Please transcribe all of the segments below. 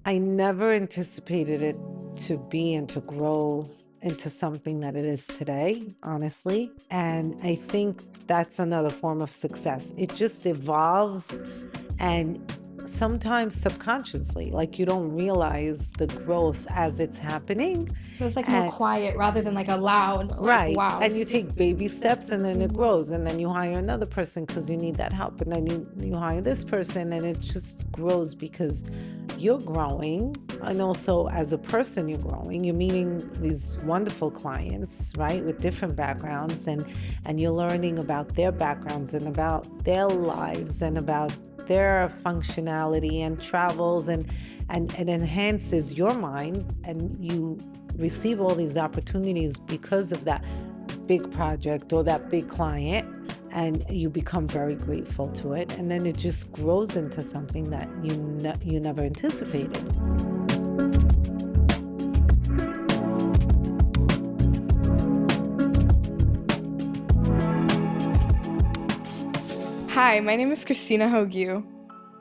I never anticipated it to be and to grow into something that it is today, honestly. And I think that's another form of success. It just evolves and sometimes subconsciously, like you don't realize the growth as it's happening. So it's like more And quiet rather than like a loud, like, right. wow. And you take baby steps and then it Mhm. grows. And then you hire another person because you need that help. And then you hire this person and it just grows because you're growing. And also as a person, you're growing. You're meeting these wonderful clients, right? With different backgrounds and you're learning about their backgrounds and about their lives and about their functionality and travels and it enhances your mind and you receive all these opportunities because of that big project or that big client and you become very grateful to it and then it just grows into something that you never anticipated. Hi, my name is Christina Hogyu,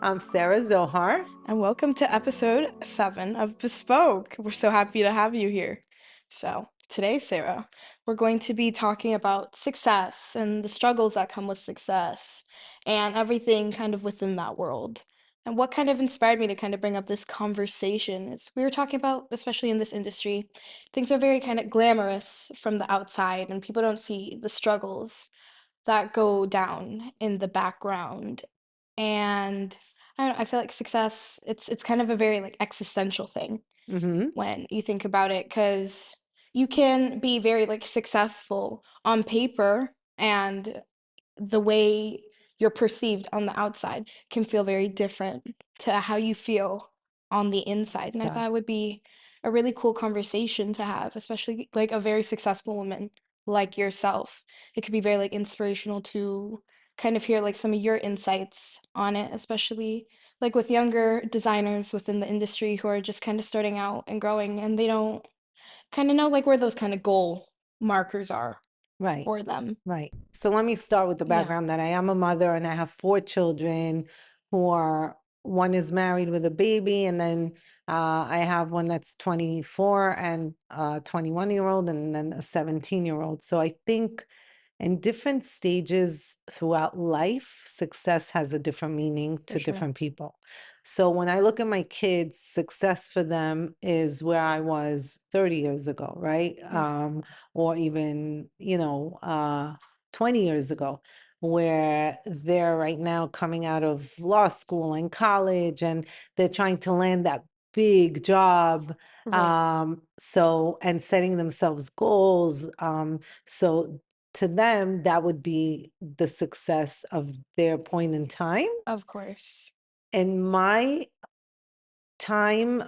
I'm Sarah Zohar. and welcome to episode 7 of Bespoke. We're so happy to have you here. So, today, Sarah, we're going to be talking about success and the struggles that come with success and everything kind of within that world. And what kind of inspired me to kind of bring up this conversation is we were talking about, especially in this industry, things are very kind of glamorous from the outside, and people don't see the struggles that go down in the background. And I don't know, I feel like success, it's kind of a very like existential thing Hmm. when you think about it, because you can be very like successful on paper, and the way you're perceived on the outside can feel very different to how you feel on the inside. And I So thought it would be a really cool conversation to have, especially like a very successful woman like yourself. It could be very like inspirational to kind of hear like some of your insights on it, especially like with younger designers within the industry who are just kind of starting out and growing, and they don't kind of know like where those kind of goal markers are right. for them. Right. So let me start with the Yeah. background that I am a mother and I have four children who are one is married with a baby, and then I have one that's 24 and a 21-year-old, and then a 17-year-old. So I think in different stages throughout life, success has a different meaning For to sure. different people. So when I look at my kids, success for them is where I was 30 years ago, right? Yeah. Or even, 20 years ago, where they're right now coming out of law school and college and they're trying to land that big job. Right. So, and setting themselves goals. So to them, that would be the success of their point in time. Of course. In my time,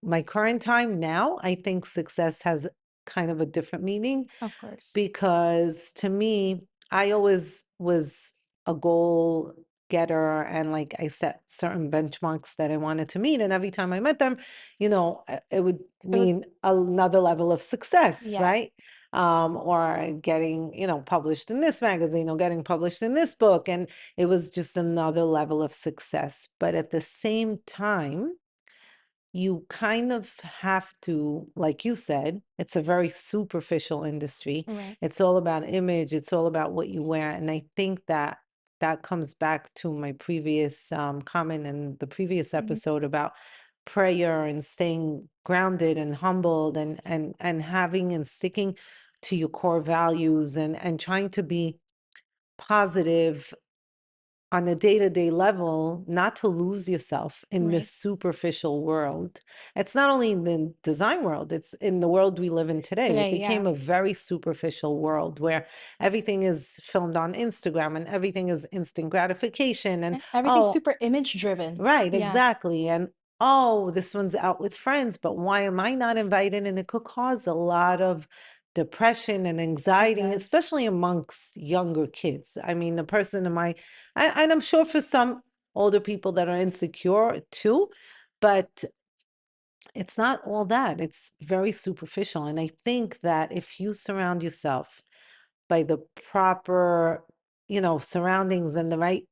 my current time now, I think success has kind of a different meaning Of course. because to me, I always was a goal getter and like I set certain benchmarks that I wanted to meet. And every time I met them, it would It was mean another level of success, yeah, right? Or getting, published in this magazine or getting published in this book. And it was just another level of success. But at the same time, you kind of have to, like you said, it's a very superficial industry. right. It's all about image, it's all about what you wear. And I think that that comes back to my previous comment in the previous Mhm. episode about prayer and staying grounded and humbled and having and sticking to your core values and trying to be positive on a day-to-day level, not to lose yourself in this Right. superficial world. It's not only in the design world, it's in the world we live in today. It Today, yeah. became a very superficial world where everything is filmed on Instagram and everything is instant gratification. And Everything's oh, super image driven. right, Yeah, exactly. And oh, this one's out with friends, but why am I not invited? And it could cause a lot of depression and it anxiety, does. especially amongst younger kids. I mean, the person in my, and I'm sure for some older people that are insecure too, but it's not all that. It's very superficial. And I think that if you surround yourself by the proper, surroundings and the right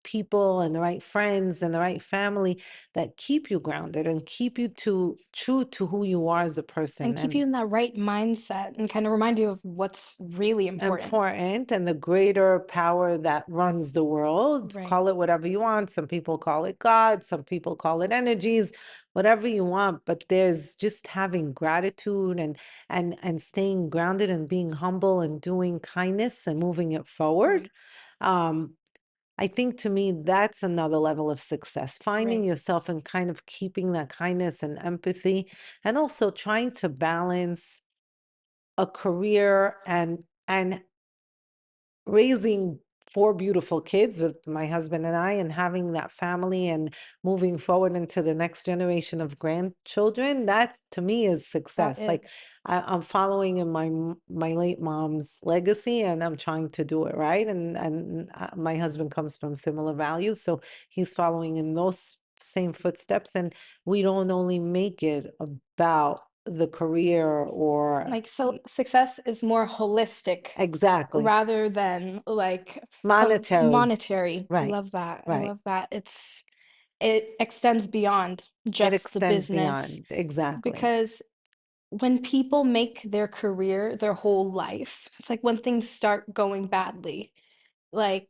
people and the right friends and the right family that keep you grounded and keep you to true to who you are as a And person. keep you And in that right mindset and kind of remind you of what's really important. important and the greater power that runs the world. Right. Call it whatever you want. Some people call it God, some people call it energies, whatever you want. But there's just having gratitude and staying grounded and being humble and doing kindness and moving it forward. Right. Um, I think to me that's another level of success. Finding Right. yourself and kind of keeping that kindness and empathy, and also trying to balance a career and raising 4 beautiful kids with my husband and I, and having that family and moving forward into the next generation of grandchildren, that to me is That success. Like, is. I'm following in my late mom's legacy, and I'm trying to do it right, and my husband comes from similar values, so he's following in those same footsteps, and we don't only make it about the career or Like, so success is more holistic exactly. rather than like Monetary. monetary. I Right, love that. I right. love that. It extends beyond It just the extends business beyond. Exactly. because when people make their career their whole life, it's like when things start going badly, like,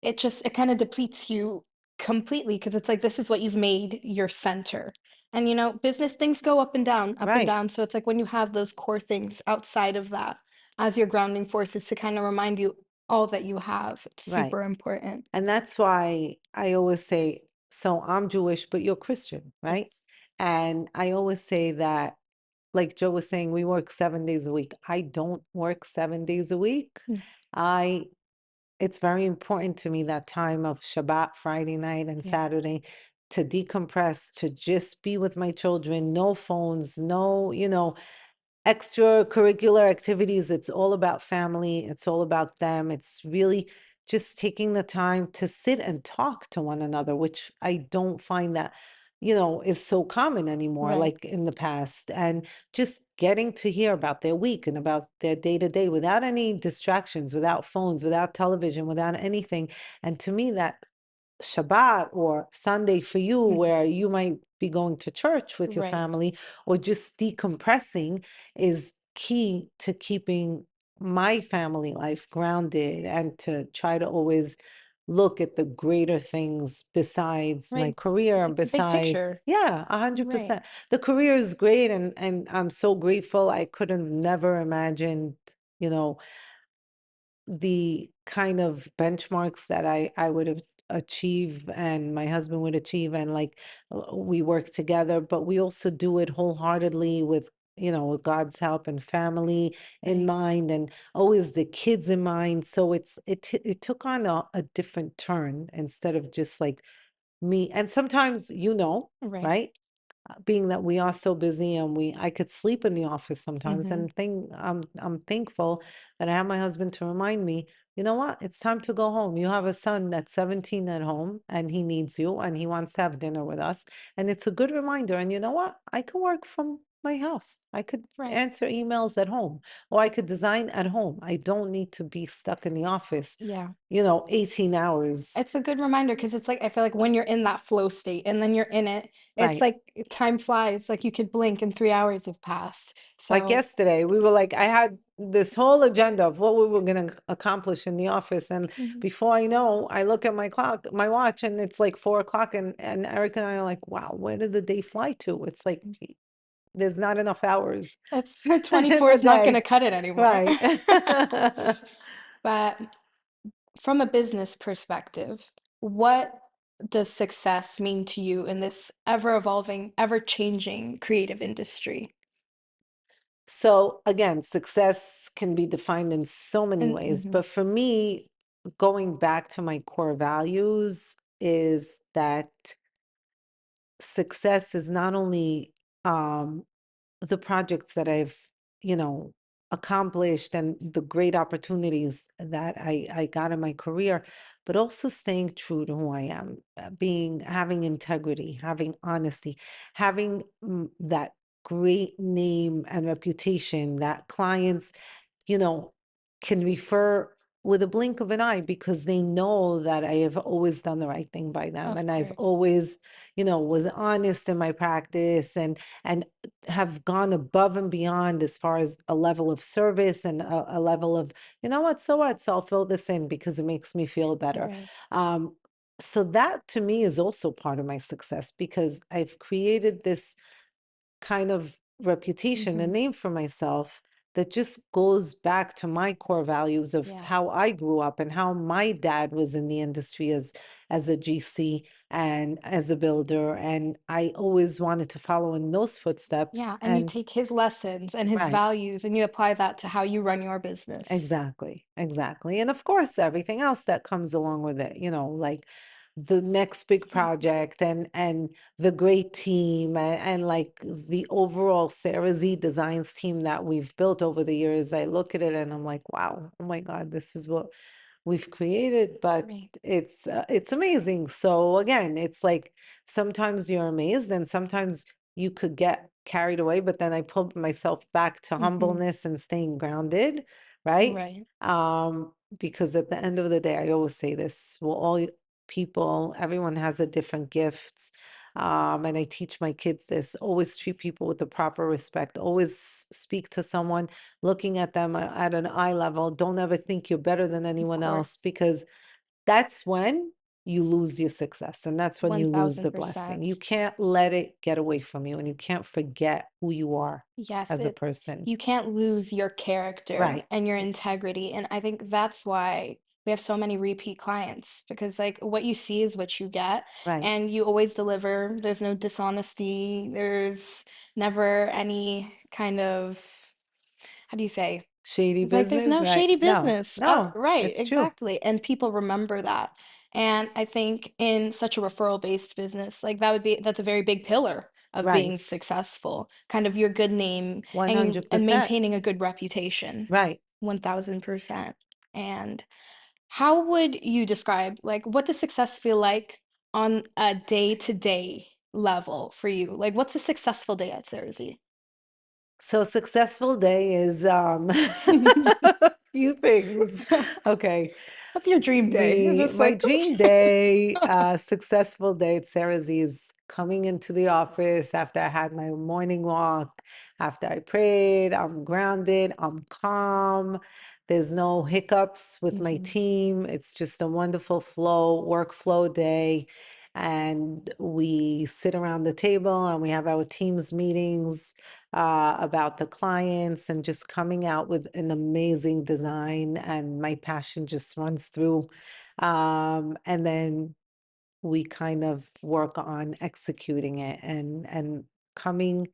it kinda depletes you completely because it's like, this is what you've made your center. And, business things go up and Right, down, so it's like when you have those core things outside of that as your grounding forces to kinda remind you all that you have, it's right. super important. And that's why I always say, so I'm Jewish, but you're Christian, right? Yes. And I always say that, like Joe was saying, we work 7 days a week. I don't work 7 days a week. Mm, I It's very important to me that time of Shabbat, Friday night and yeah, Saturday to decompress, to just be with my children, no phones, no, extracurricular activities. It's all about family. It's all about them. It's really just taking the time to sit and talk to one another, which I don't find that, is so common anymore, right. like in the past. And just getting to hear about their week and about their day to day without any distractions, without phones, without television, without anything. And to me, that Shabbat or Sunday for you, Mhm, where you might be going to church with your right. family or just decompressing, is key to keeping my family life grounded and to try to always look at the greater things besides my Right, career and like the big besides, picture. yeah, Right, 100%. The career is great, and I'm so grateful. I could have never imagined, you know, the kind of benchmarks that I would have achieved and my husband would achieve, and like, we work together, but we also do it wholeheartedly with God's help and family in right, mind, and always the kids in mind. So it took on a different turn instead of just like me. And sometimes, right. right, being that we are so busy, and I could sleep in the office sometimes, Mhm. and I'm thankful that I have my husband to remind me, you know what, it's time to go home. You have a son that's 17 at home, and he needs you, and he wants to have dinner with us, and it's a good reminder. And you know what, I can work from my house. I could Right. answer emails at home, or I could design at home. I don't need to be stuck in the office, Yeah. 18 hours. It's a good reminder because it's like I feel like when you're in that flow state and then you're in it, it's Right. like time flies, like you could blink and 3 hours have passed. Like So yesterday, we were like, I had this whole agenda of what we were going to accomplish in the office. And mhm, before I know, I look at my clock, my watch, and it's like 4 o'clock. And Eric and I are like, wow, where did the day fly to? It's like there's not enough hours it's in 24 the is not gonna day. cut it anymore. Right. But from a business perspective, what does success mean to you in this ever evolving, ever changing creative industry? So again, success can be defined in so many And ways. mhm, But for me, going back to my core values is that success is not only um, the projects that I've, you know, accomplished and the great opportunities that I got in my career, but also staying true to who I am, having integrity, having honesty, having that great name and reputation that clients, you know, can refer. with a blink of an eye because they know that I have always done the right thing by them, Of and I've course. always, was honest in my practice and have gone above and beyond as far as a level of service and a level of, you know what, so what? So I'll throw this in because it makes me feel better. Right. Um, so that to me is also part of my success because I've created this kind of reputation and Mhm. name for myself that just goes back to my core values of Yeah. how I grew up and how my dad was in the industry as a GC and as a builder, and I always wanted to follow in those footsteps. Yeah, and you And take his lessons and his right. values and you apply that to how you run your business. Exactly, exactly. And of course, everything else that comes along with it, like the next big Mm. project and the great team and like the overall Sarah Z Designs team that we've built over the years. I look at it and I'm like, wow, oh my God, this is what we've created, but Right. it's amazing. So again, it's like sometimes you're amazed and sometimes you could get carried away, but then I pull myself back to Mhm. humbleness and staying grounded, right? Right. Because at the end of the day, I always say this, well, people, everyone has a different gifts. And I teach my kids this, always treat people with the proper respect, always speak to someone looking at them at an eye level. Don't ever think you're better than Of anyone else course. because that's when you lose your success and that's when you lose the blessing. 1000%. You can't let it get away from you and you can't forget who you are Yes, as a it person. you can't lose your character Right. and your integrity, and I think that's why we have so many repeat clients because, like, what you see is what you get, Right. and you always deliver. There's no dishonesty, there's never any kind of how do you say? Shady Like, there's business, no right? shady No, business. no, Right, it's true. exactly, and people remember that, and I think in such a referral-based business, like, that's a very big pillar of being Right. successful, kind of your good name and 100%. maintaining a good reputation, Right. 1000%, and how would you describe, like, what does success feel like on a day-to-day level for you? Like, what's a successful day at Cersei? So successful day is a few things. Okay. What's your dream day? You're The just my like dream day, successful day at Sarah's is coming into the office after I had my morning walk, after I prayed, I'm grounded, I'm calm. There's no hiccups with my Mhm. team. It's just a wonderful workflow day. And we sit around the table and we have our teams meetings about the clients and just coming out with an amazing design. And my passion just runs through. And then we kind of work on executing it and coming,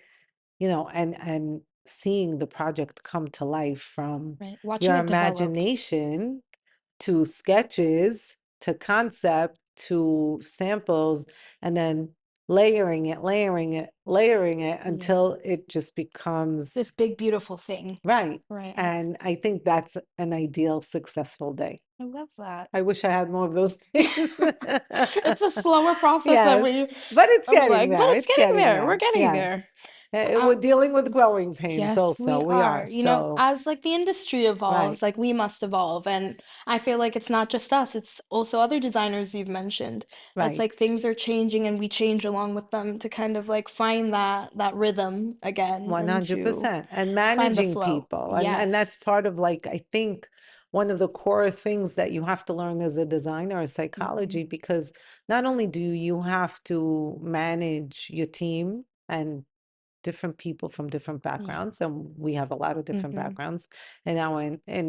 and seeing the project come to life from Right, watching your it develop. imagination to sketches to concept to samples and then layering it Yeah. until it just becomes This big, beautiful thing. right. Right, And I think that's an ideal successful day. I love that. I wish I had more of those days. It's a slower process than Yes, we but it's getting like, but there. it's It's getting getting there, we're there. getting there. Yes. We're dealing with growing pains Yes, also. we We are. are. So, As like the industry right, evolves, like we must evolve. And I feel like it's not just us, it's also other designers you've mentioned. It's like right. things are changing and we change along with them to kind of like find that rhythm again and to 100%. And find the managing flow. people. And that's Yes. part of like, I think one of the core things that you have to learn as a designer is Mhm. psychology, because not only do you have to manage your team and different people from different Yeah. backgrounds, and we have a lot of different Mhm. backgrounds in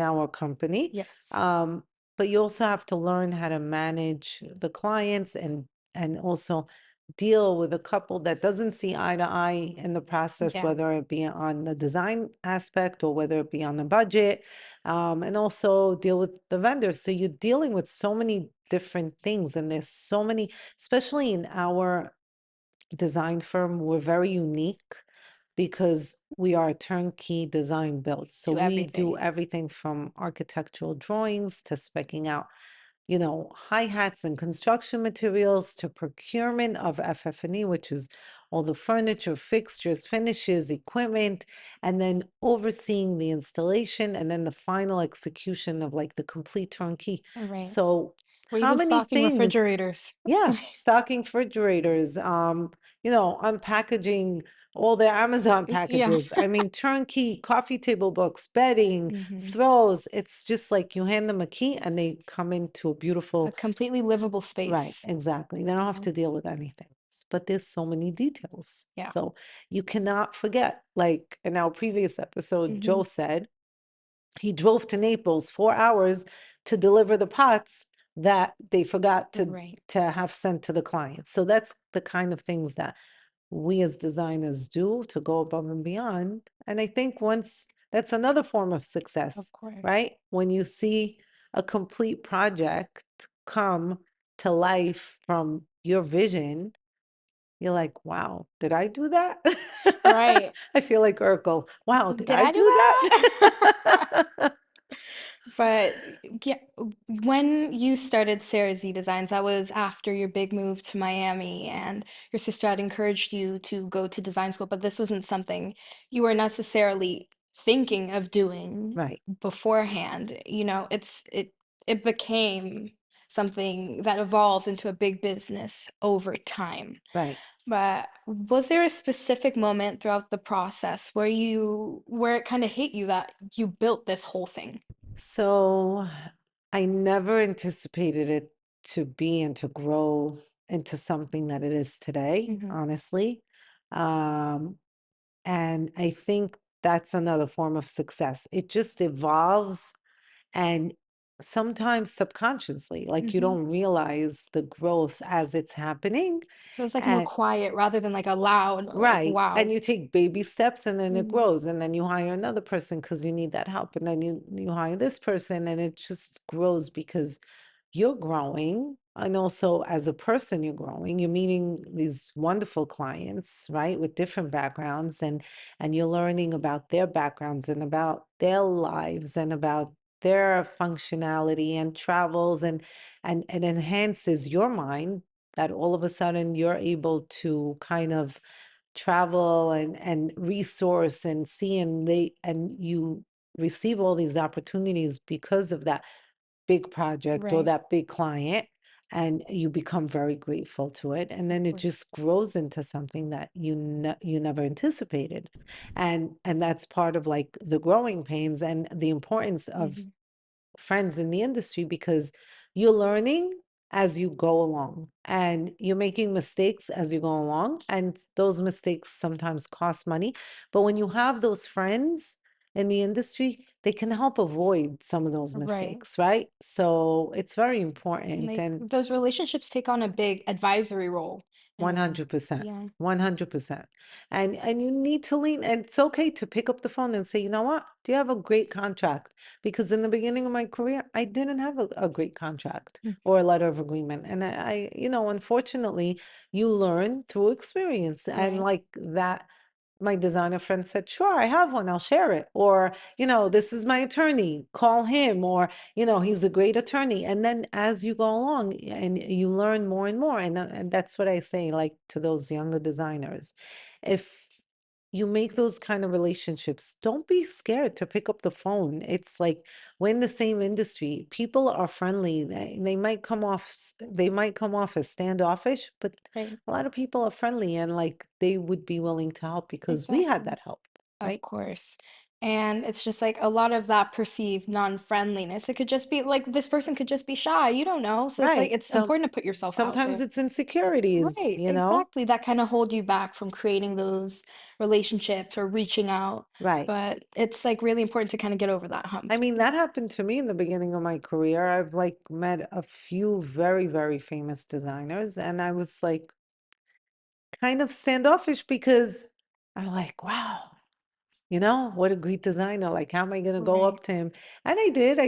our company. Yes. Um, but you also have to learn how to manage the clients and also deal with a couple that doesn't see eye to eye in the process, Yeah. whether it be on the design aspect or whether it be on the budget, and also deal with the vendors. So you're dealing with so many different things, and there's so many, especially in our design firm, we're very unique because we are a turnkey design build. So To we do everything. everything from architectural drawings to specking out hi hats and construction materials to procurement of FF&E, which is all the furniture, fixtures, finishes, equipment, and then overseeing the installation and then the final execution of like the complete turnkey. Right. So, Or how even many stocking things? refrigerators. Yeah, stocking refrigerators, unpackaging all their Amazon Yeah. packages. I mean, turnkey coffee table books, bedding, Mhm. throws. It's just like you hand them a key and they come into a A beautiful, completely livable right, space. exactly. They don't have Oh, to deal with anything else. But there's so many details. yeah. So you cannot forget, like in our previous episode, Mhm. Joe said, he drove to Naples 4 hours to deliver the pots that they forgot Right. to have sent to the client. So that's the kind of things that we as designers do to go above and beyond. And I think once that's another form of Of success, course. right? When you see a complete project come to life from your vision, you're like, wow, did I do that? Right. I feel like Urkel. Wow, did Did I I do do that? that? But yeah, when you started Sarah Z Designs, that was after your big move to Miami, and your sister had encouraged you to go to design school, but this wasn't something you were necessarily thinking of doing Right, beforehand. It became something that evolved into a big business over time. right. But was there a specific moment throughout the process where it kind of hit you that you built this whole thing? So I never anticipated it to be and to grow into something that it is today, Mhm. honestly. Um, and I think that's another form of success. It just evolves and sometimes subconsciously, like you Mhm. don't realize the growth as it's happening. So it's like more And quiet rather than like a loud, like, right. And wow. you take baby steps and then it Mhm. grows. And then you hire another person because you need that help. And then you hire this person and it just grows because you're growing. And also as a person, you're growing. You're meeting these wonderful clients, right? With different backgrounds and you're learning about their backgrounds and about their lives and about their functionality and travels and it enhances your mind that all of a sudden you're able to kind of travel and resource and see and you receive all these opportunities because of that big project or Right. that big client and you become very grateful to it and Of then it course. just grows into something that you never anticipated and that's part of like the growing pains and the importance of Mhm. friends in the industry because you're learning as you go along and you're making mistakes as you go along and those mistakes sometimes cost money but when you have those friends in the industry they can help avoid some of those Right. mistakes, right? So it's very And important like and those relationships take on a big advisory role in a way. 100%. Yeah. 100%. And you need to lean and it's okay to pick up the phone and say, "You know what? Do you have a great contract?" Because in the beginning of my career, I didn't have a great contract Mm. or a letter of agreement. And unfortunately, you learn through experience. And Right. like that my designer friend said, "Sure, I have one. I'll share it." Or, "This is my attorney. Call him." Or, "He's a great attorney." And then as you go along and you learn more and more, and that's what I say, like to those younger designers, if you make those kind of relationships, don't be scared to pick up the phone. It's like we're in the same industry. People are friendly. They might come off as standoffish, but Right. a lot of people are friendly and like they would be willing to help because we had Exactly. that help, Of right? course. And it's just like a lot of that perceived non-friendliness. It could just be like this person could just be shy. You don't know. So it's like Right. it's important to put yourself out Sometimes there. it's insecurities, Right, exactly. That kind of hold you back from creating those relationships or reaching out. Right. But it's like really important to kind of get over that hump. I mean, that happened to me in the beginning of my career. I've like met a few very, very famous designers, and I was like kind of standoffish because I'm like, wow, what a great designer. Like, how am I going to go Right. up to him? And I did.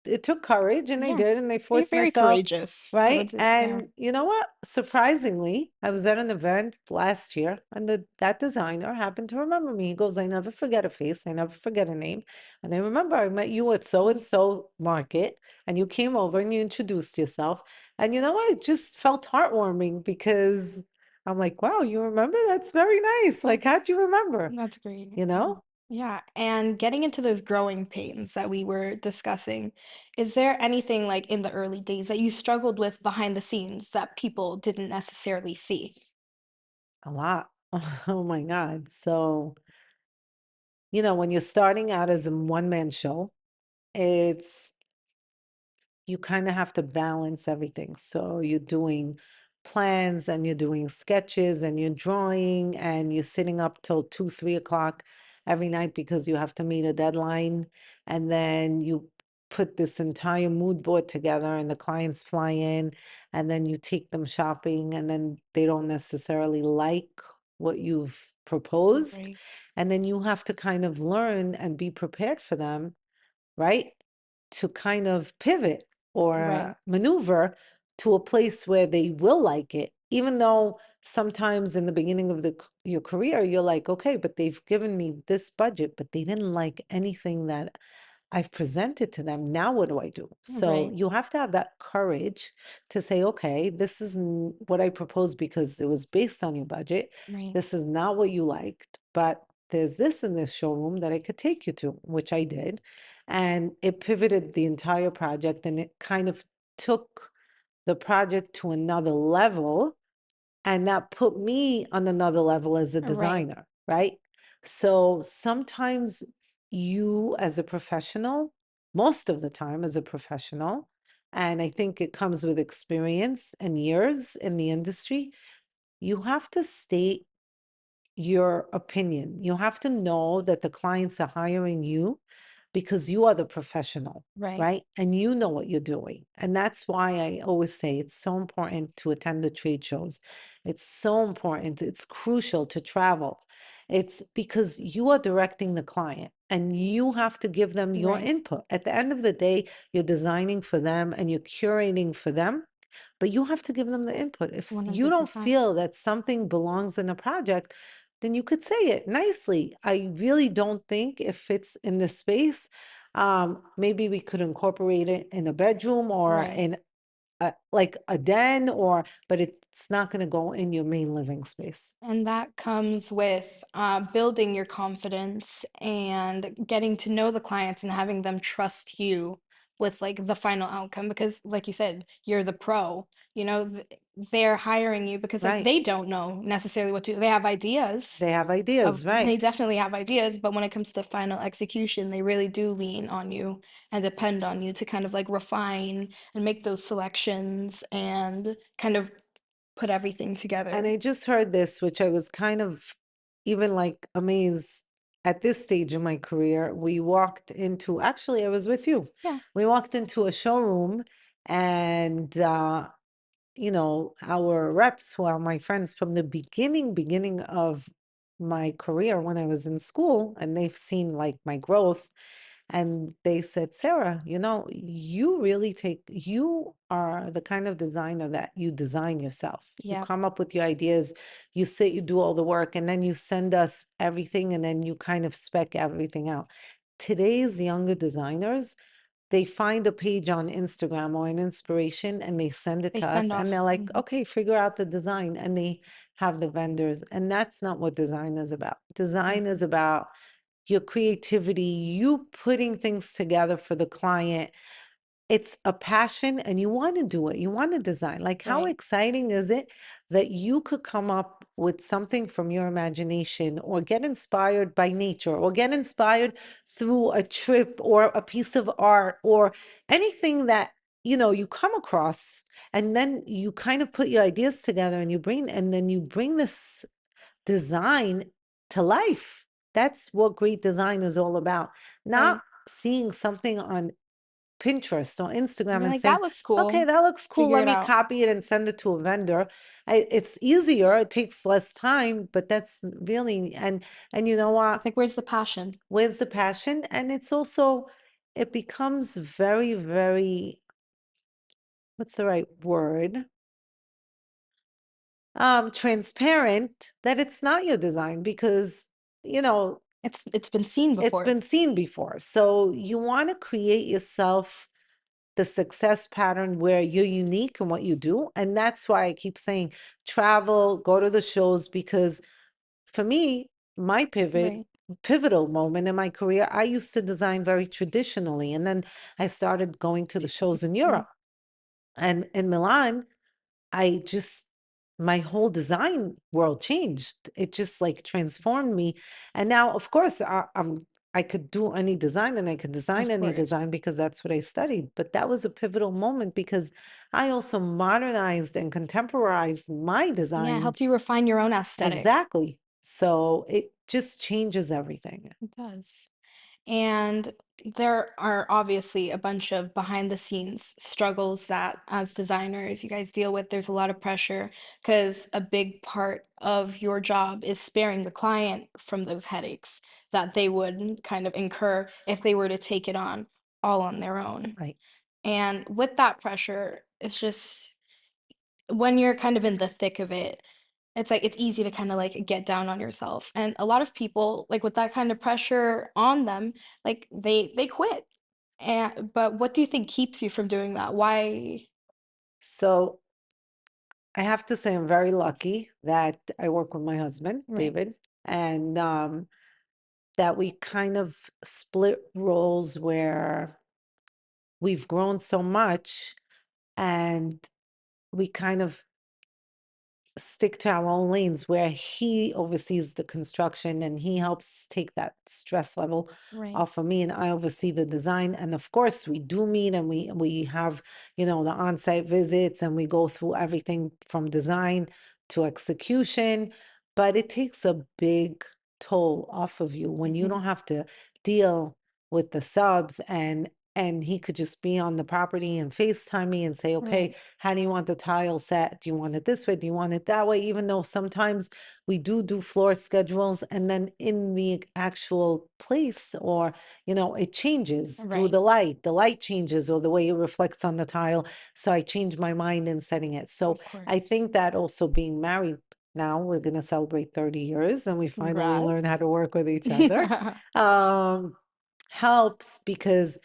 it took courage, and they Yeah. did, and they You're forced very myself, courageous. I right? would say, yeah. And you know what? Surprisingly, I was at an event last year, and that designer happened to remember me. He goes, "I never forget a face, I never forget a name. And I remember I met you at so and so market, and you came over and you introduced yourself. And you know what? It just felt heartwarming because I'm like, wow, you remember? That's very nice. Like, how'd That's you remember? that's great. You Yeah. know? Yeah, and getting into those growing pains that we were discussing, is there anything, like, in the early days that you struggled with behind the scenes that people didn't necessarily see? A lot. Oh my God. So, when you're starting out as a one-man show, it's you kind of have to balance everything. So you're doing plans and you're doing sketches and you're drawing and you're sitting up till 2, 3 o'clock every night because you have to meet a deadline. And then you put this entire mood board together and the clients fly in and then you take them shopping and then they don't necessarily like what you've proposed. Right. And then you have to kind of learn and be prepared for them, right? To kind of pivot Right. or maneuver to a place where they will like it, even though sometimes in the beginning of your career, you're like, okay, but they've given me this budget, but they didn't like anything that I've presented to them. Now what do I do? So Right. you have to have that courage to say, okay, this is what I proposed because it was based on your budget. Right. This is not what you liked, but there's this in this showroom that I could take you to, which I did. And it pivoted the entire project and it kind of took the project to another level, and that put me on another level as a Right. designer, right? So sometimes you, as a professional, most of the time as a professional, and I think it comes with experience and years in the industry, you have to state your opinion. You have to know that the clients are hiring you because you are the professional, Right. right? And you know what you're doing. And that's why I always say it's so important to attend the trade shows. It's so important. It's crucial to travel. It's because you are directing the client and you have to give them your Right. input. At the end of the day, you're designing for them and you're curating for them, but you have to give them the input. If you don't 100%. feel that something belongs in a project, then you could say it nicely. I really don't think it fits in this space. Maybe we could incorporate it in a bedroom or Right. in like a den, but it's not going to go in your main living space. And that comes with building your confidence and getting to know the clients and having them trust you with like the final outcome because like you said you're the pro, they're hiring you because like Right. they don't know necessarily what to they have ideas They have of ideas, right? they definitely have ideas, but when it comes to final execution they really do lean on you and depend on you to kind of like refine and make those selections and kind of put everything And together. I just heard this, which I was kind of even like amazed at this stage in my career. We walked into, actually, I was with you. Yeah. We walked into a showroom and our reps who are my friends from the beginning of my career when I was in school, and they've seen like my growth. And they said, Sarah, you are the kind of designer that you design yourself. You Yeah. come up with your ideas, you sit, you do all the work, and then you send us everything, and then you kind of spec everything out. Today's younger designers, they find a page on Instagram or an inspiration and they send it They to us send and off they're like, mhm, okay, figure out the design. And they have the vendors. And that's not what design is about. Design mhm, is about your creativity, you putting things together for the client. It's a passion and you want to do it. You want to design. Like, how right. exciting is it that you could come up with something from your imagination or get inspired by nature or get inspired through a trip or a piece of art or anything that you come across, and then you kind of put your ideas together and then you bring this design to life. That's what great design is all about. Not Right. seeing something on Pinterest or And Instagram you're and like, "That saying, looks okay, cool. that looks cool. Figure Let it me out." copy it and send it to a vendor. It's easier. It takes less time, but that's really, and you know what? It's like, "Where's the passion?" Where's the passion? And it's also, it becomes very, very, what's the right word? Transparent that it's not your design because, you know, It's been seen it's before. been seen before. So you want to create yourself the success pattern where you're unique in what you do. And that's why I keep saying travel, go to the shows, because for me, my Right. pivotal moment in my career, I used to design very traditionally. And then I started going to the shows in Mhm. Europe. And in Milan, I just my whole design world changed. It just like transformed me. And now, of course, I could do any design and I could design Of any course. design because that's what I studied. But that was a pivotal moment because I also modernized and contemporized my Yeah, it helped you designs. refine your own aesthetic. Exactly. So it just changes everything. It does. And there are obviously a bunch of behind the scenes struggles that as designers you guys deal with. There's a lot of pressure because a big part of your job is sparing the client from those headaches that they would kind of incur if they were to take it on all on their own. Right. And with that pressure, it's just when you're kind of in the thick of it, it's like it's easy to kinda, like, get down on yourself, and a lot of people, like, with that kind of pressure on them, like, they quit. And but what do you think keeps you from doing that? Why? So I have to say I'm very lucky that I work with my husband, Right, David. And that we kind of split roles where we've grown so much and we kind of stick to our own lanes where he oversees the construction and he helps take that stress level right, off of me and I oversee the design. And of course we do meet and we have, you know, the on-site visits and we go through everything from design to execution, but it takes a big toll off of you when you mhm, don't have to deal with the subs and he could just be on the property and FaceTime me and say, okay, right, how do you want the tile set? Do you want it this way? Do you want it that way? Even though sometimes we do floor schedules and then in the actual place or, you know, it changes through right, the light changes or the way it reflects on the tile. So I change my mind in setting it. So of I course. think that also being married now, we're going to celebrate 30 years and we finally learn how Congrats. to work with each other. Yeah, Um, helps because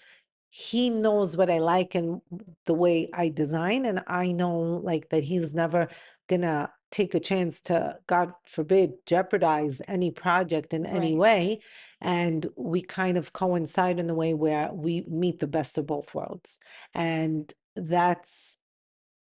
he knows what I like and the way I design, and I know like that he's never gonna take a chance to, God forbid, jeopardize any project in any right, way. And we kind of coincide in the way where we meet the best of both worlds. And that's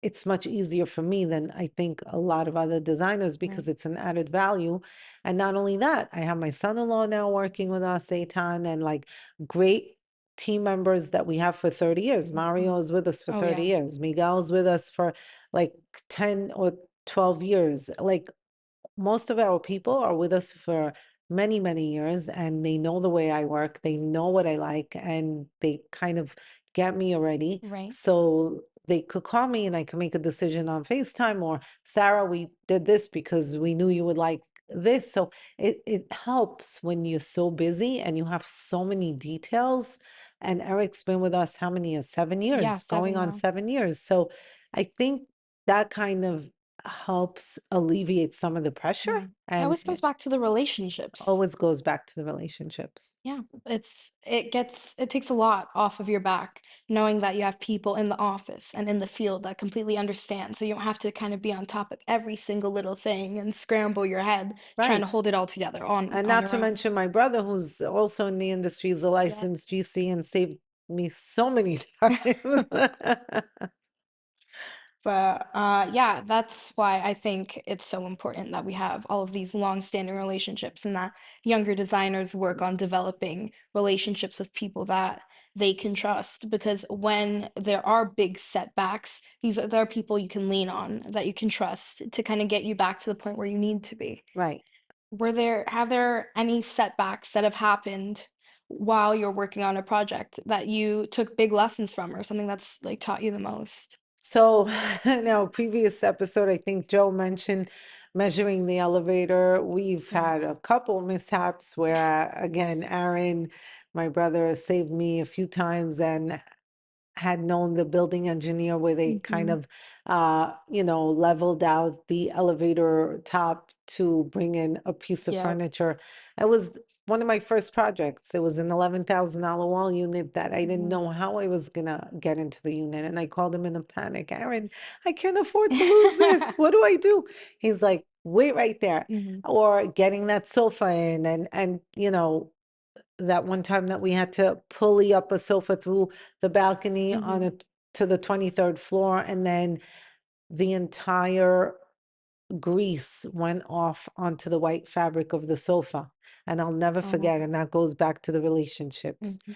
it's much easier for me than I think a lot of other designers right, because it's an added value. And not only that, I have my son-in-law now working with us, Eitan, and like great team members that we have for 30 years. mhm. Mario is with us for Oh, 30 yeah, years. Miguel's with us for like 10 or 12 years. Like most of our people are with us for many, many years and they know the way I work. They know what I like and they kind of get me already. right, So they could call me and I can make a decision on FaceTime or Sarah, we did this because we knew you would like this. So it helps when you're so busy and you have so many details. And Eric's been with us how many years? seven yeah, years, going 7 on now. 7 years. So I think that kind of helps alleviate some of the pressure, Yeah, it and always goes it back to the relationships. always goes back to the relationships. Yeah, it takes a lot off of your back knowing that you have people in the office and in the field that completely understand. So you don't have to kind of be on top of every single little thing and scramble your head trying to Right. hold it all together And on not your to own. mention my brother, who's also in the industry, is a Yeah. licensed GC and saved me so many times. But yeah, that's why I think it's so important that we have all of these long-standing relationships and that younger designers work on developing relationships with people that they can trust. Because when there are big setbacks, there are people you can lean on that you can trust to kind of get you back to the point where you need to be. Right. Have there any setbacks that have happened while you're working on a project that you took big lessons from or something that's like taught you the most? So, now previous episode, I think Joe mentioned measuring the elevator. We've Right. had a couple mishaps where, again, Aaron, my brother, saved me a few times and had known the building engineer where they kind Mhm. of, leveled out the elevator top to bring in a piece of Yep. furniture. It was one of my first projects. It was an $11,000 wall unit that I didn't Mhm. know how I was gonna get into the unit. And I called him in a panic, Aaron, I can't afford to lose this. What do I do? He's like, wait right there. Mhm. Or getting that sofa in and that one time that we had to pulley up a sofa through the balcony on Mhm. it to the 23rd floor, and then the entire grease went off onto the white fabric of the sofa. And I'll never Oh, no. forget, and that goes back to the relationships. Mhm.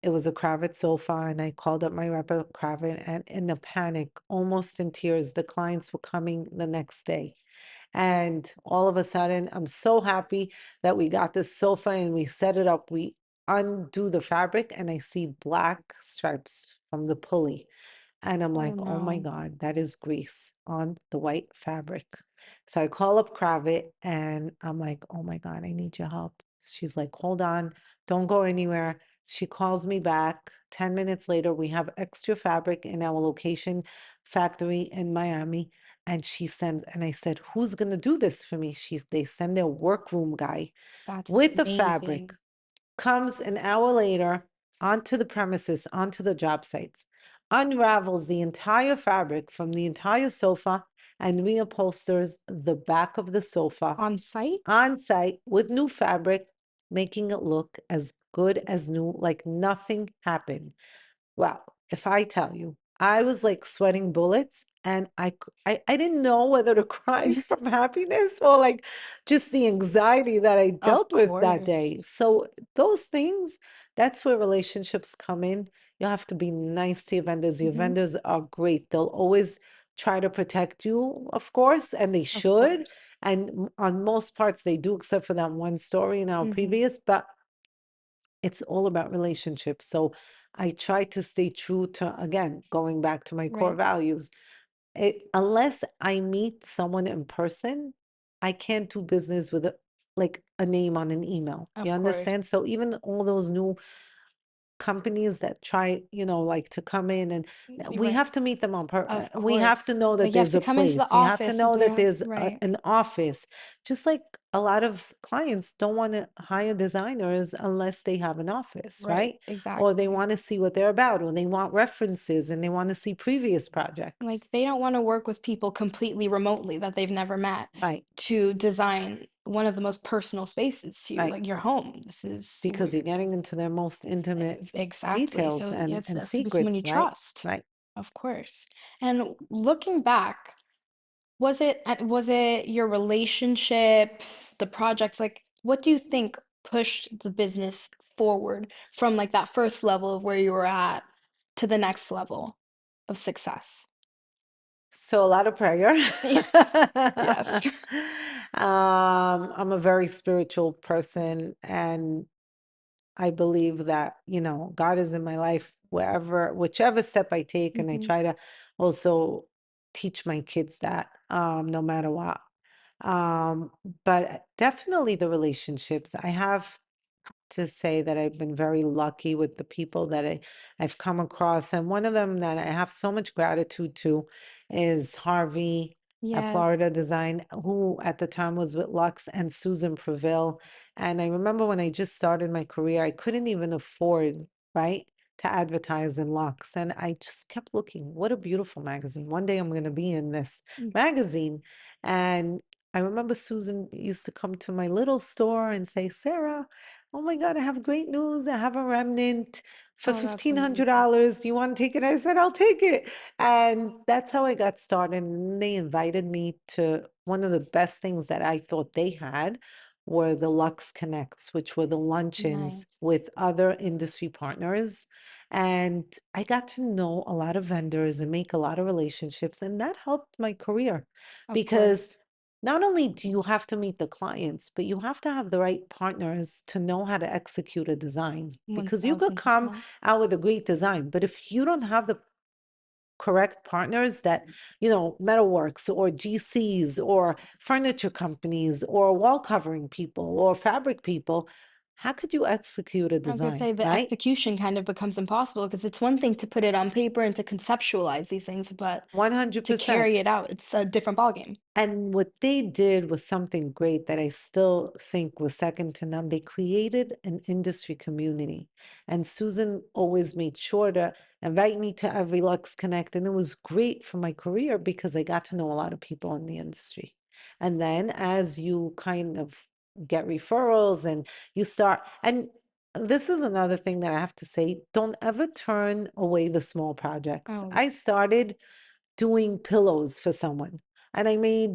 It was a Kravitz sofa, and I called up my rep at Kravitz, and in a panic, almost in tears, the clients were coming the next day. And all of a sudden, I'm so happy that we got this sofa and we set it up. We undo the fabric, and I see black stripes from the pulley. And I'm Oh, like, oh my no. God, that is grease on the white fabric. So I call up Kravit and I'm like, oh my God, I need your help. She's like, hold on, don't go anywhere. She calls me back. 10 minutes later, we have extra fabric in our location factory in Miami. And she sends, and I said, who's gonna do this for me? They send their workroom guy That's with the fabric, amazing. comes an hour later onto the premises, onto the job sites, unravels the entire fabric from the entire sofa and reupholsters the back of the sofa On site? on site with new fabric, making it look as good as new, like nothing happened. Well, if I tell you, I was like sweating bullets and I didn't know whether to cry from happiness or like just the anxiety that I Of dealt with that course. day. So those things, that's where relationships come in. You have to be nice to your vendors. Your Mhm. vendors are great. They'll always try to protect you, of course, and they Of should. course. And on most parts they do, except for that one story in our Mhm. previous, but it's all about relationships. So I try to stay true to, again, going back to my core Right. values. Unless I meet someone in person, I can't do business with like a name on an email. You Of understand? course. So even all those new companies that try, like to come in and You're we right. have to meet them Of we have to course. know that Like, you have there's to a come into the place. You have to office, know there that has there's right. an office. Just like a lot of clients don't want to hire designers unless they have an office, Right, right? Or they exactly. want to see what they're about, or they want references and they want to see previous projects. Like, they don't wanna work with people completely remotely that they've never met Right, to design one of the most personal spaces to you, right. like your home. This is Because you're getting into their most intimate exactly. details So, and yes, it has to be someone secrets, you right? trust. Right. Of course. And looking back, was it your relationships, the projects, like, what do you think pushed the business forward from, like, that first level of where you were at to the next level of success? So a lot of prayer. Yes. Yes. I'm a very spiritual person, and I believe that, God is in my life whichever step I take, and I Mhm. try to also teach my kids that, no matter what. Um, but definitely the relationships. I have to say that I've been very lucky with the people that I've come across. And one of them that I have so much gratitude to is Harvey at Yes. Florida Design, who at the time was with Lux, and Susan Prevail. And I remember when I just started my career, I couldn't even afford, right, to advertise in Lux. And I just kept looking, what a beautiful magazine. One day I'm going to be in this Mm. magazine. And I remember Susan used to come to my little store and say, Sarah, oh my God, I have great news. I have a remnant for Oh, that's amazing. $1,500. You want to take it? I said, I'll take it. And that's how I got started. And they invited me to one of the best things that I thought they had were the Lux Connects, which were the luncheons Nice. with other industry partners. And I got to know a lot of vendors and make a lot of relationships. And that helped my career Of because course. not only do you have to meet the clients, but you have to have the right partners to know how to execute a design. Because you could come 1000%. out with a great design, but if you don't have the correct partners that, metalworks or GCs or furniture companies or wall covering people or fabric people, how could you execute a I was gonna design, say the right? execution kind of becomes impossible because it's one thing to put it on paper and to conceptualize these things, but to 100%. carry it out, it's a different ballgame. And what they did was something great that I still think was second to none. They created an industry community. And Susan always made sure to invite me to every Lux Connect. And it was great for my career because I got to know a lot of people in the industry. And then as you kind of get referrals and you start, and this is another thing that I have to say, don't ever turn away the small projects. Oh, I started doing pillows for someone. And I made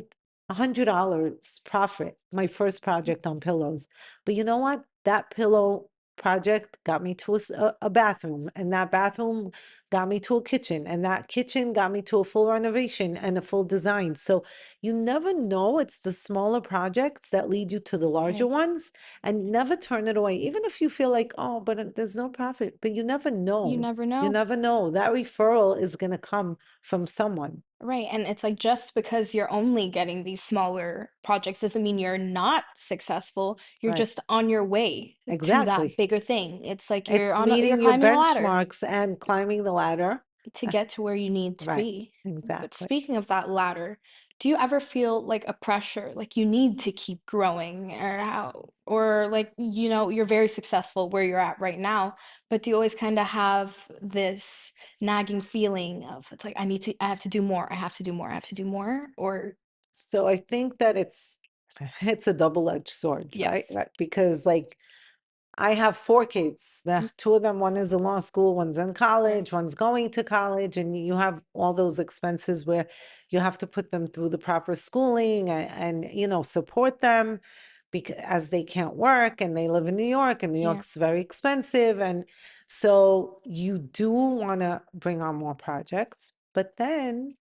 $100 profit, my first project on pillows. But you know what? That pillow project got me to a bathroom, and that bathroom got me to a kitchen, and that kitchen got me to a full renovation and a full design. So you never know. It's the smaller projects that lead you to the larger right. ones, and never turn it away. Even if you feel like, oh, but there's no profit, but you never You know. never You know. never know. That referral is going to come from someone. Right, and it's like just because you're only getting these smaller projects doesn't mean you're not successful. You're Right. just on your way to that Exactly. bigger thing. It's like It's you're meeting your climbing a ladder benchmarks and climbing the ladder. to get to where you need to Right. be. But Exactly. speaking of that ladder, do you ever feel like a pressure, like you need to keep growing or how or like you're very successful where you're at right now, but do you always kind of have this nagging feeling of it's like I have to do more, I have to do more, I have to do more or So I think that it's a double-edged sword, right? yes. Right. Because like I have 4 kids. Mm, The 2 of them, one is in law school, one's in of college, course. one's going to college, and you have all those expenses where you have to put them through the proper schooling and support them because as they can't work and they live in New York, and New Yeah, York's very expensive. And so you do want to bring on more projects, but then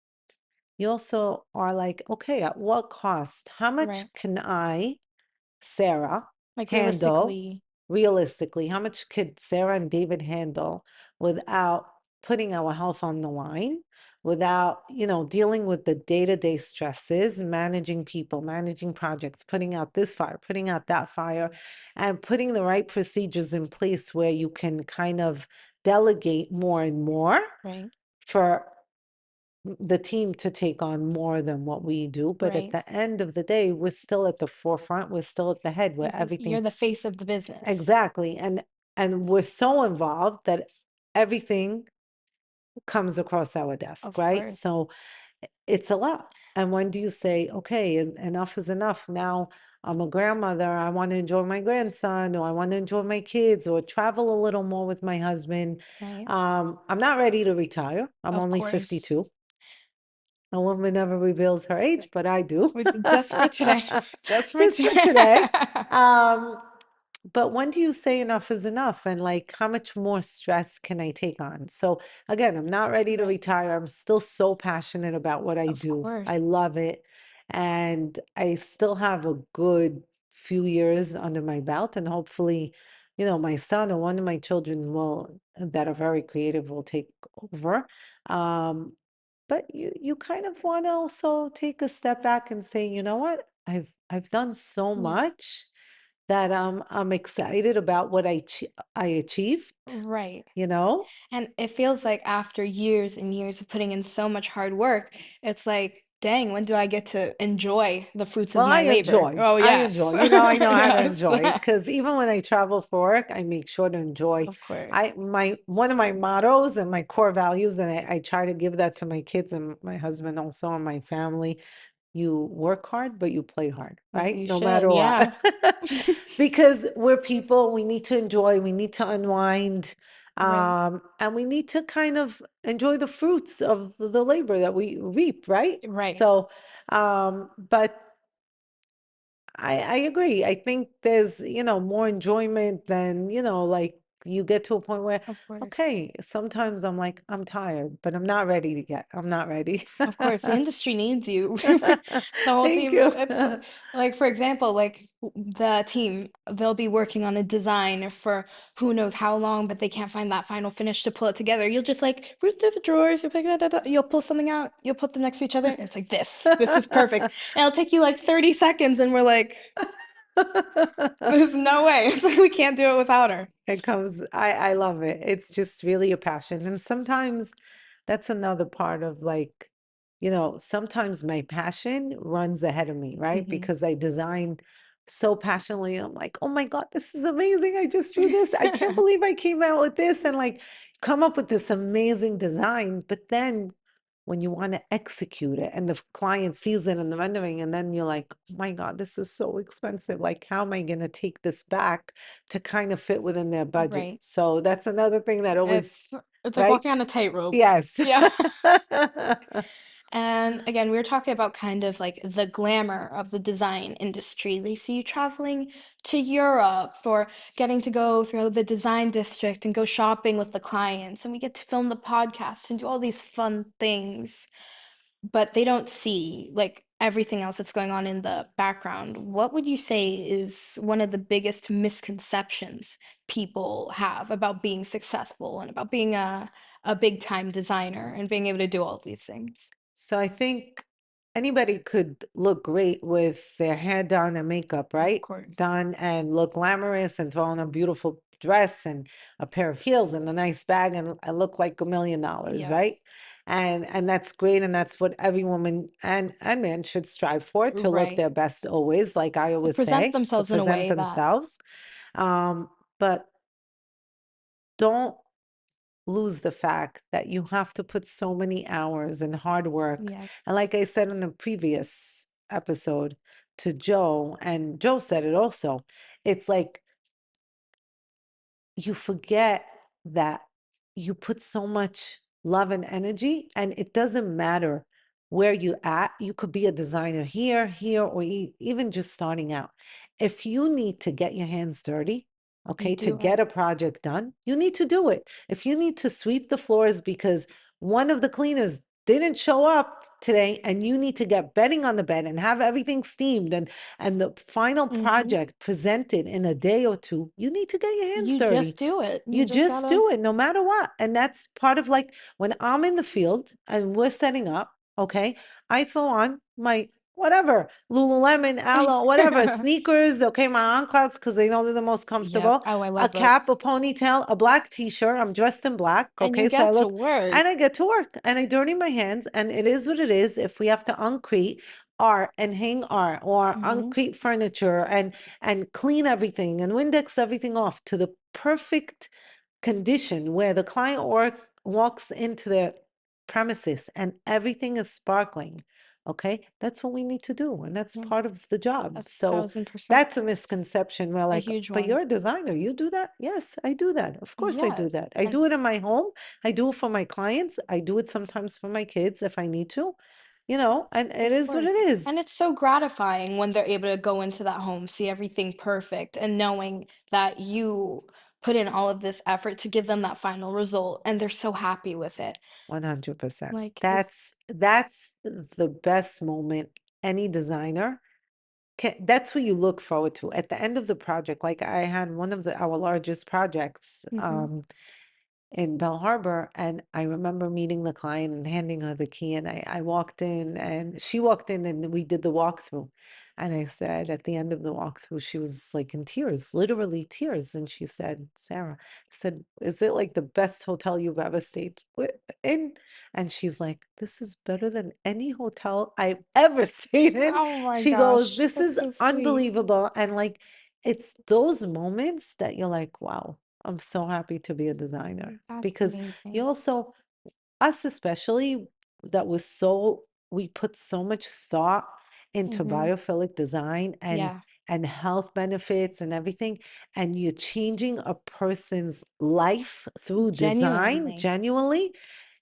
you also are like, okay, at what cost? How much right. can I, Sarah, Like handle realistically, realistically? How much could Sarah and David handle without putting our health on the line, without dealing with the day-to-day stresses, managing people, managing projects, putting out this fire, putting out that fire, and putting the right procedures in place where you can kind of delegate more and more right? for the team to take on more than what we do. But at Right. the end of the day, we're still at the forefront. We're still at the head where It's like you're everything the face of the business. exactly. And we're so involved that everything comes across our desk, Of right? course. So it's a lot. And when do you say, okay, enough is enough? Now I'm a grandmother. I want to enjoy my grandson, or I want to enjoy my kids, or travel a little more with my husband. Right. I'm not ready to retire. I'm Of only course. 52. A woman never reveals her age, but I do. With just for today. Just for Just for today. today. Um, but when do you say enough is enough? And like, how much more stress can I take on? So again, I'm not ready to Right. retire. I'm still so passionate about what I Of do. course. I love it. And I still have a good few years under my belt. And hopefully, my son or one of my children that are very creative will take over. Um, but you kind of want to also take a step back and say, you know what? I've done so Yeah. much that I'm excited about what I achieved, Right. you know? And it feels like after years and years of putting in so much hard work, it's like, dang, when do I get to enjoy the fruits of Well, my labor? Oh, I yes. enjoy, I know how to Yes. enjoy because even when I travel for work, I make sure to enjoy. Of course. My one of my mottos and my core values, and I try to give that to my kids and my husband also and my family. You work hard, but you play hard, As right? you No should. matter what. Yeah. Because we're people, we need to enjoy, we need to unwind, Right. and we need to kind of enjoy the fruits of the labor that we reap, right? Right. So, but I agree. I think there's more enjoyment than like you get to a point where, Of course. okay, sometimes I'm like, I'm tired, but I'm not ready to get. I'm not ready. Of course, the industry needs you. The whole Thank team, you. it's like, for example, like the team, they'll be working on a design for who knows how long, but they can't find that final finish to pull it together. You'll just like root through the drawers, you'll pick you'll pull something out, you'll put them next to each other. It's like this is perfect. And it'll take you like 30 seconds, and we're like, there's no way. It's like we can't do it without her. It comes, I love it. It's just really a passion. And sometimes that's another part of like, sometimes my passion runs ahead of me, right? Hmm. Because I design so passionately. I'm like, oh my God, this is amazing. I just drew this. I can't believe I came out with this and like come up with this amazing design. But then when you want to execute it and the client sees it in the rendering, and then you're like, oh my God, this is so expensive. Like, how am I going to take this back to kind of fit within their budget? Right. So that's another thing that always, It's it's like right? walking on a tightrope. Yes. Yeah. And again, we were talking about kind of like the glamour of the design industry. They see you traveling to Europe or getting to go through the design district and go shopping with the clients. And we get to film the podcast and do all these fun things, but they don't see like everything else that's going on in the background. What would you say is one of the biggest misconceptions people have about being successful and about being a big time designer and being able to do all these things? So I think anybody could look great with their hair done and makeup, Of right? course. Done and look glamorous and throw on a beautiful dress and a pair of heels and a nice bag and I look like $1 million, right? Yes. And that's great and that's what every woman and man should strive for, to look Right. their best always, like I To always present say, to themselves in a present way that, themselves. But don't lose the fact that you have to put so many hours and hard work. yeah, And like I said in the previous episode to Joe, and Joe said it also, it's like you forget that you put so much love and energy, and it doesn't matter where you at. You could be a designer here, or even just starting out. If you need to get your hands dirty, you okay, to do it. get a project done, you need to do it. If you need to sweep the floors because one of the cleaners didn't show up today and you need to get bedding on the bed and have everything steamed and the final Hmm. project presented in a day or two, you need to get your hands You just dirty. do it. You You just just gotta. do it no matter what. And that's part of like when I'm in the field and we're setting up, okay, I throw on my whatever, Lululemon, Aloe, whatever, sneakers, okay, my on clouds because they know they're the most Yep. comfortable, Oh, I a love cap, a those. ponytail, a black t-shirt. I'm dressed in black, And you okay, so I get to look work. and I get to work and I dirty my hands and it is what it is. If we have to uncrete art and hang art or Hmm. uncrete furniture and clean everything and Windex everything off to the perfect condition where the client walks into the premises and everything is sparkling. Okay, that's what we need to do, and that's Yeah, part of the job. a So 1000%. that's a misconception. We're A like, huge but one. you're a designer, you do that? Yes, I do that. Of course, I do Yes. that. I And do it in my home. I do it for my clients. I do it sometimes for my kids if I need to, and it of is what it course. And is. it's so gratifying when they're able to go into that home, see everything perfect, and knowing that you put in all of this effort to give them that final result, and they're so happy with it. 100%. Like, it's That's the best moment any designer that's what you look forward to at the end of the project. Like I had one of our largest projects mhm, in Bell Harbor, and I remember meeting the client and handing her the key, and I walked in, and she walked in, and we did the walkthrough. And I said, at the end of the walkthrough, she was like in tears, literally tears. And she said, Sarah, I said, is it like the best hotel you've ever stayed in? And she's like, this is better than any hotel I've ever stayed in. oh my She goes, gosh, this that's is so sweet. unbelievable. And like, it's those moments that you're like, wow, I'm so happy to be a designer That's because you amazing. also, us especially, that was so, we put so much thought into Mhm. biophilic design Yeah, and health benefits and everything, and you're changing a person's life through design genuinely. genuinely.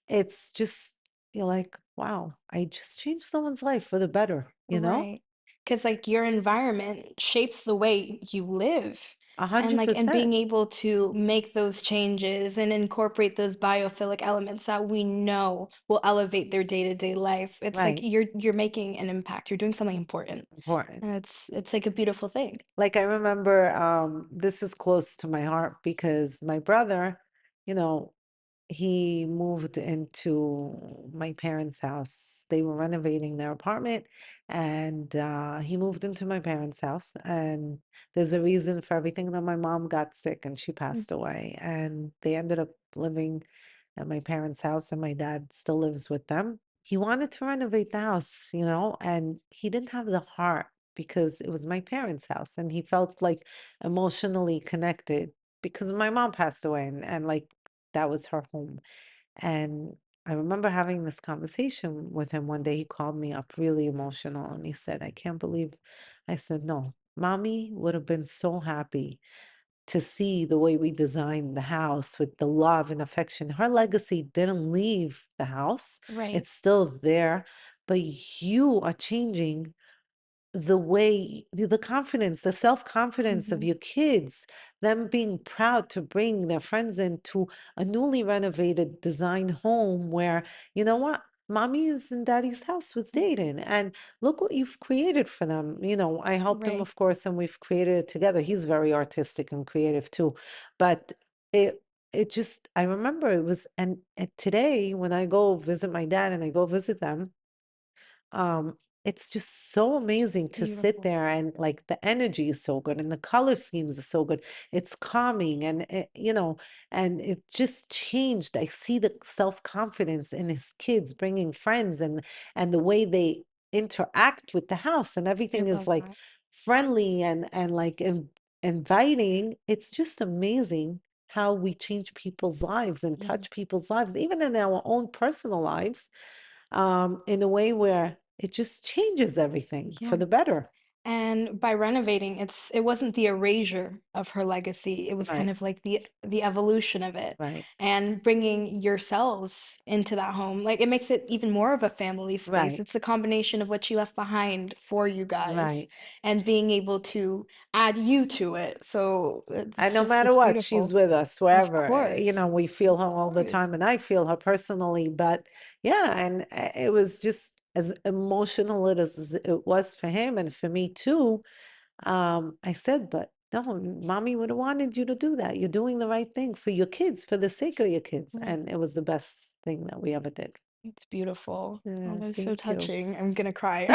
It's just, you're like, wow, I just changed someone's life for the better, you know? Right. Because like, your environment shapes the way you live. a And hundred like and being percent. able to make those changes and incorporate those biophilic elements that we know will elevate their day-to-day life. It's like Right. you're making an impact. You're doing something important. Important. And it's like a beautiful thing. Like I remember, this is close to my heart because my brother, you know, he moved into my parents' house. They were renovating their apartment, and he moved into my parents' house. And there's a reason for everything that my mom got sick and she Mm, passed away. And they ended up living at my parents' house, and my dad still lives with them. He wanted to renovate the house, and he didn't have the heart because it was my parents' house, and he felt like emotionally connected because my mom passed away, and like that was her home. And I remember having this conversation with him one day. He called me up really emotional and he said, I can't believe. I said, no, mommy would have been so happy to see the way we designed the house with the love and affection. Her legacy didn't leave the house, right. it's still there, but you are changing the way the confidence, the self-confidence of Mhm. your kids, them being proud to bring their friends into a newly renovated design home where, you know what? Mommy's and daddy's house was Mm, dating, and look what you've created for them. I helped him, right. of course, and we've created it together. He's very artistic and creative too. But it just, I remember it was, and today when I go visit my dad and I go visit them, it's just so amazing to sit Beautiful. there, and like the energy is so good and the color schemes are so good. It's calming, and it just changed. I see the self-confidence in his kids bringing friends, and the way they interact with the house, and I everything is love like that. friendly and like inviting. It's just amazing how we change people's lives and Yeah. touch people's lives, even in our own personal lives, in a way where it just changes everything for Yeah. the better. And by renovating, it wasn't the erasure of her legacy. It was kind Right, of like the evolution of it right, and bringing yourselves into that home. Like it makes it even more of a family space. right, It's the combination of what she left behind for you guys right. and being able to add you to it. So And no matter it's what, she's beautiful. with us Of wherever. course. We feel Of her all the time, and course. I feel her personally. But yeah, and it was just as emotional as it was for him and for me too. I said, but no, mommy would have wanted you to do that. You're doing the right thing for your kids, for the sake of your kids. Yeah. And it was the best thing that we ever did. It's beautiful. Oh, Yeah, that's so thank you. touching. I'm gonna cry.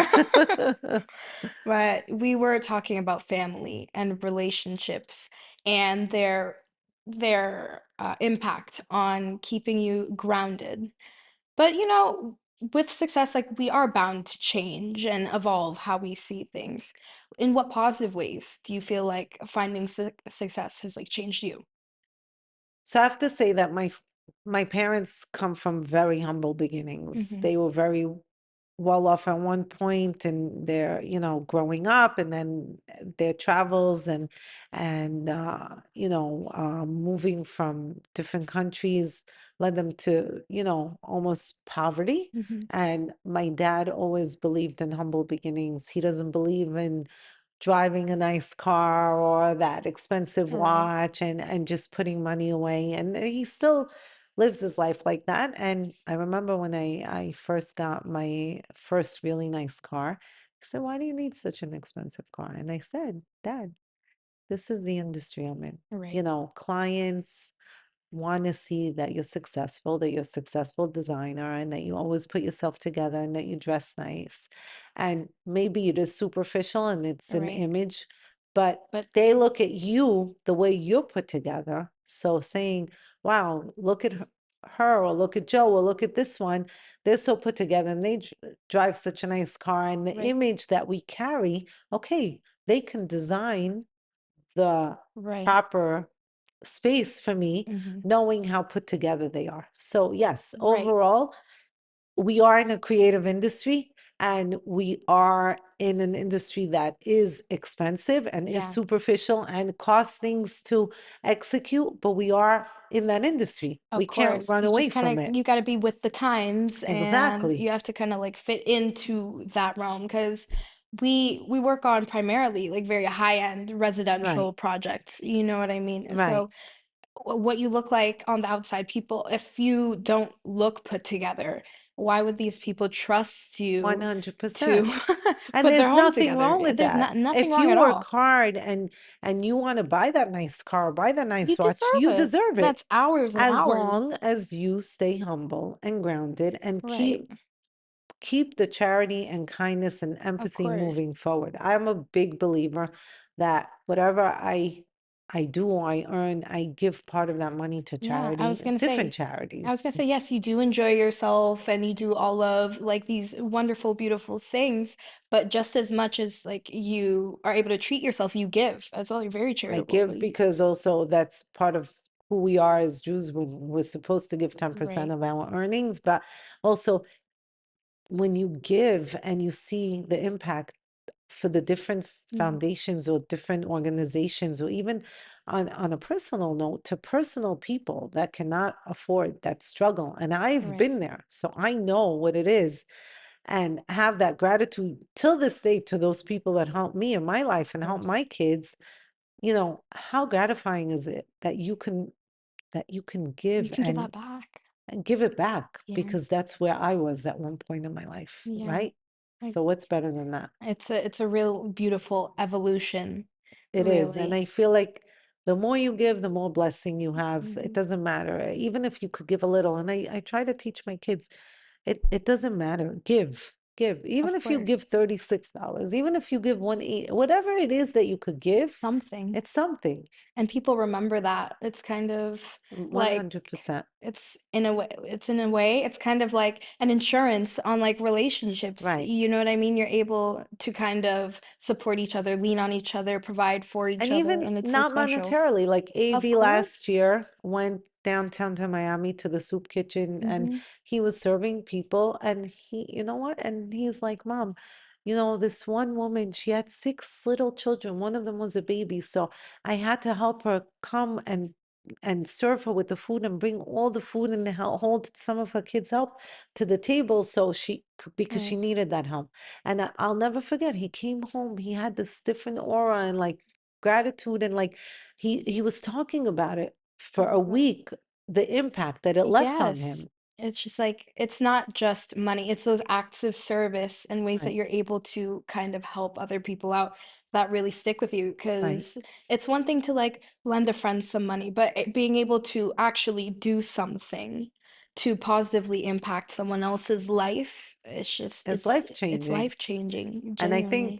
But we were talking about family and relationships and their impact on keeping you grounded. But with success, like we are bound to change and evolve how we see things. In what positive ways do you feel like finding success has like changed you? So I have to say that my parents come from very humble beginnings. Hmm. They were very well off at one point in their, growing up, and then their travels, and moving from different countries led them to, almost poverty. Hmm. And my dad always believed in humble beginnings. He doesn't believe in driving a nice car or that expensive All right. watch, and just putting money away, and he still lives his life like that. And I remember when I first got my first really nice car, he said, why do you need such an expensive car? And I said, Dad, this is the industry I'm in. All right. Clients want to see that you're successful, that you're a successful designer, and that you always put yourself together, and that you dress nice. And maybe it is superficial and it's All an right. image, but But they look at you the way you're put together. So saying, wow, look at her, or look at Joe, or look at this one. They're so put together, and they drive such a nice car. And the right. image that we carry, okay, they can design the Right. proper space for me, Hmm. knowing how put together they are. So, yes, Right. overall, we are in a creative industry, and we are in an industry that is expensive and is Yeah. superficial and costs things to execute, but we are in that industry. We Of can't course. run You away just from kinda it. you gotta be with the times, and Exactly. you have to kinda, like, fit into that realm. Because we work on primarily like very high-end Right, residential projects, you know what I mean? right. So what you look like on the outside, people, if you don't look put together, why would these people trust you to 100%. And put their there's home nothing together? wrong with There's that. not nothing If wrong you at work all. hard and you want to buy that nice car, buy that You nice watch, deserve you it. deserve it. That's hours and As hours. long as you stay humble and grounded and Right. keep the charity and kindness and Of empathy moving course. forward. I'm a big believer that whatever I do or I earn, I give part of that money to Yeah, charity, different I was charities. gonna say, yes, you do enjoy yourself and you do all of like these wonderful, beautiful things, but just as much as like you are able to treat yourself, you give as well. You're very I charitable. give because also that's part of who we are as Jews when we're supposed to give 10% Right. of our earnings, but also when you give and you see the impact for the different Mhm. foundations or different organizations or even on a personal note to personal people that cannot afford that struggle, and I've Right. been there, so I know what it is, and have that gratitude till this day to those people that helped me in my Of life and helped course. my kids. How gratifying is it that you can You give can give that back. and give it back, Yeah. because that's where I was at one point in my life, Yeah. right? Like So what's better than that? it's a real beautiful evolution, It is. And really. I feel like the more you give, the more blessing you have. It Mhm. doesn't matter. Even if you could give a little. And I try to teach my kids, it doesn't matter. Give. Even Of if you give course. $36, even if you give 180, whatever it is that you could give, Something. it's something. And people remember that. It's kind of like 100%. it's kind of like an insurance on like relationships. Right. You know what I mean? You're able to kind of support each other, lean on each other, provide for each And other, even and it's so not special. monetarily, like Of AV last course. year went downtown to Miami to the soup kitchen and Hmm. he was serving people and you know what? And he's like, Mom, this one woman, she had six little children. One of them was a baby. So I had to help her come and serve her with the food and bring all the food and hold some of her kids' help to the table so because she Right. needed that help. And I'll never forget, he came home, he had this different aura and like gratitude and like he was talking about it for Of a course. week, the impact that it left on Yes. him. It's just like it's not just money, it's those acts of service and ways that Right, you're able to kind of help other people out that really stick with you. right. Because it's one thing to, like, lend a friend some money, but being able to actually do something to positively impact someone else's life, It's it's life-changing. life-changing, And I think genuinely.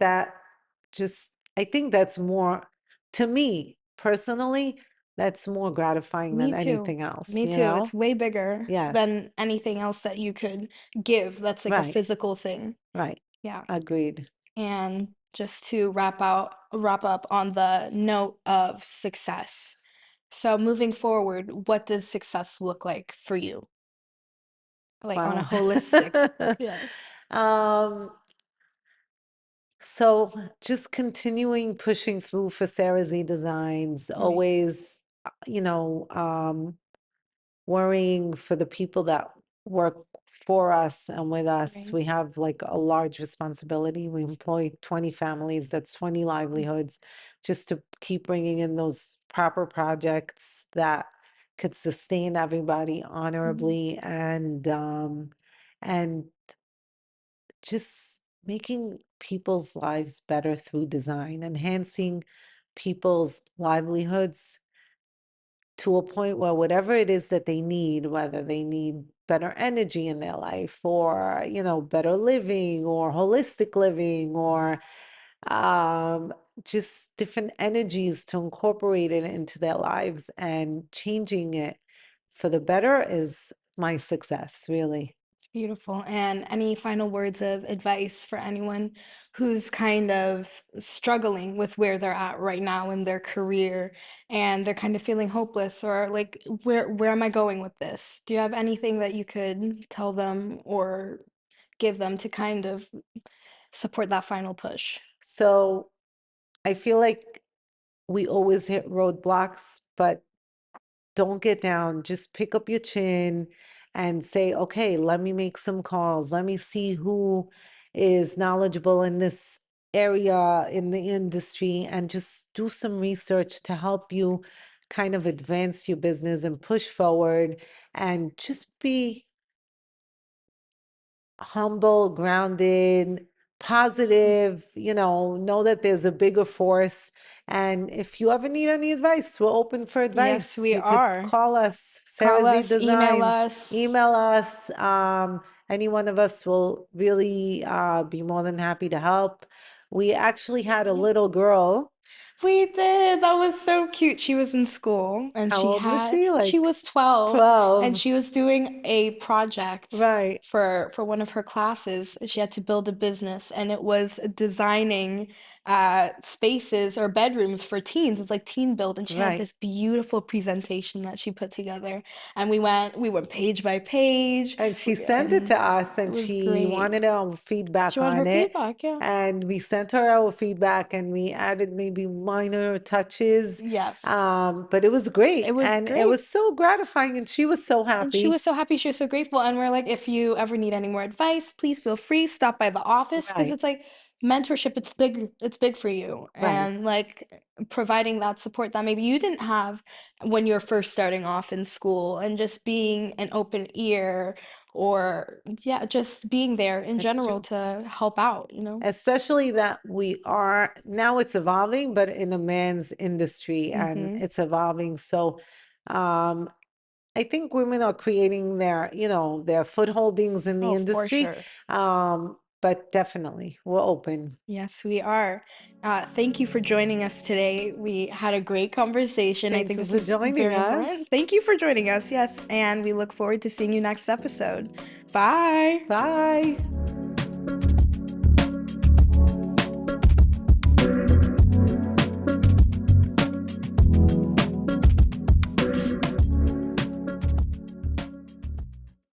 I think that's more, to me personally, that's more gratifying than Me too. anything else, Me you too. It's know? way bigger Yes. than anything else that you could give that's like a Right, physical thing. right. Yeah. Agreed. And just to wrap up on the note of success. So moving forward, what does success look like for you? Like on a Wow. holistic. Yes. Um, so just continuing pushing through for Sarah Z Designs, Right. always, worrying for the people that work for us and with us. Right. We have like a large responsibility. We employ 20 families, that's 20 livelihoods, just to keep bringing in those proper projects that could sustain everybody Mhm. honorably and just making people's lives better through design, enhancing people's livelihoods to a point where whatever it is that they need, whether they need better energy in their life or, better living or holistic living or um, just different energies to incorporate it into their lives and changing it for the better is my success, really. It's beautiful. And any final words of advice for anyone who's kind of struggling with where they're at right now in their career and they're kind of feeling hopeless or like where am I going with this? Do you have anything that you could tell them or give them to kind of support that final push? So I feel like we always hit roadblocks, but don't get down. Just pick up your chin and say, okay, let me make some calls. Let me see who is knowledgeable in this area in the industry and just do some research to help you kind of advance your business and push forward and just be humble, grounded, positive, know that there's a bigger force. And if you ever need any advice, we're open for Yes, advice. we You could are. call us, Sarah Call Z us, email Designs, us. email us. Any one of us will really be more than happy to help. We actually had a Yeah. little girl. We did. That was so cute. She was in school and How old was she? she Like was 12 and 12. she was doing a project Right, for one of her classes. She had to build a business and it was designing spaces or bedrooms for teens. It's like teen build and she had right. this beautiful presentation that she put together and we went page by page And she sent it and to us it and was she great. wanted our She feedback wanted her on it. feedback, yeah. And we sent her our feedback and we added maybe minor touches. Yes. But it was It great. was And it great. was so gratifying. And she was so And she happy. was so happy, she was so grateful, and we're like, "If you ever need any more advice, please feel free, stop by the office, because Right, it's like mentorship, it's big for you, right. and, like, providing that support that maybe you didn't have when you're first starting off in school, and just being an open ear or yeah, just being there in It's general true. to help out, you know? Especially that we are now it's evolving, but in a man's industry and Mhm. it's evolving. So um I think women are creating their footholdings in the Oh, for industry. sure. But definitely we're open. Yes, we are. Thank you for joining us today. We had a great conversation. I Thank think you this for is joining very important. us. Thank you for joining us. Yes, and we look forward to seeing you next episode. Bye. Bye.